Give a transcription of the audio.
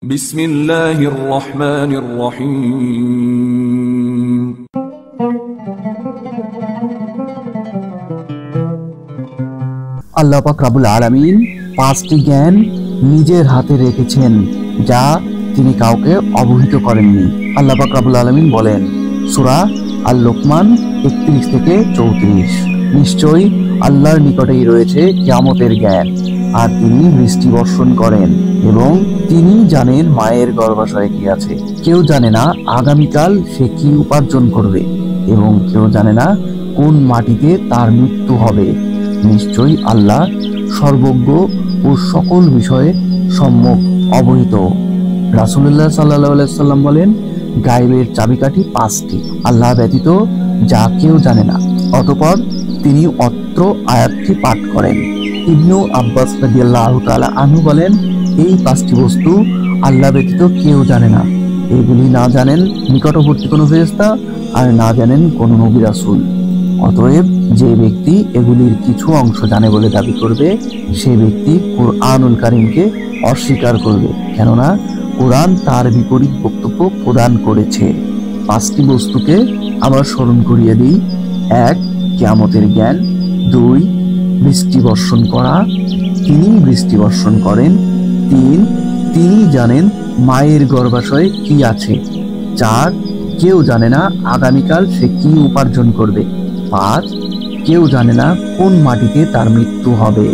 বিসমিল্লাহির রহমানির রহিম। আল্লাহ পাক রব্বুল আলামিন পাঁচটি জ্ঞান নিজের হাতে রেখেছেন, যা তিনি কাউকে অবহিত করেননি। আল্লাহ পাক রব্বুল আলামিন বলেন, সূরা আল-লুকমান 31 থেকে 34, নিশ্চয়ই আল্লাহর নিকটেই রয়েছে কিয়ামতের জ্ঞান, আর তিনি বৃষ্টি বর্ষণ করেন এবং তিনি জানেন মায়ের গর্ভাশয়ে কি আছে। কেউ জানে না আগামীকাল সে কি উপার্জন করবে, এবং কেউ জানে না কোন মাটিতে তার মৃত্যু হবে। নিশ্চয়ই আল্লাহ সর্বজ্ঞ ও সকল বিষয়ে সম্যক অবহিত। রাসূলুল্লাহ সাল্লাল্লাহু আলাইহি সাল্লাম বলেন, গায়বের চাবিকাঠি 5টি, আল্লাহ ব্যতীত যা কেউ জানে না। অতঃপর তিনি অত্র আয়াতটি পাঠ করেন। ইবনু আব্বাস রাদিয়াল্লাহু তাআলা আনহু বলেন, এই 5টি বস্তু আল্লাহ ব্যতীত কেউ জানে না। এগুলি না জানেন নিকটবর্তী কোনো ফেরেশতা, আর না জানেন কোনো নবী রাসূল। অতএব যে ব্যক্তি এগুলির কিছু অংশ জানে বলে দাবি করবে, সে ব্যক্তি কুরআনুল কারীমকে অস্বীকার করবে, কেননা কোরআন তার বিপরীত বক্তব্য প্রদান করেছে। 5টি বস্তুকে আমরা স্মরণ করিয়ে দিই। 1. কিয়ামতের জ্ঞান। 2. বৃষ্টি বর্ষণ করা, তিনি বৃষ্টি বর্ষণ করেন। 3. তিনি জানেন মায়ের গর্ভাশয়ে কি আছে। 4. কেউ জানে না আগামীকাল সে কি উপার্জন করবে। 5. কেউ জানে না কোন মাটিতে তার মৃত্যু হবে।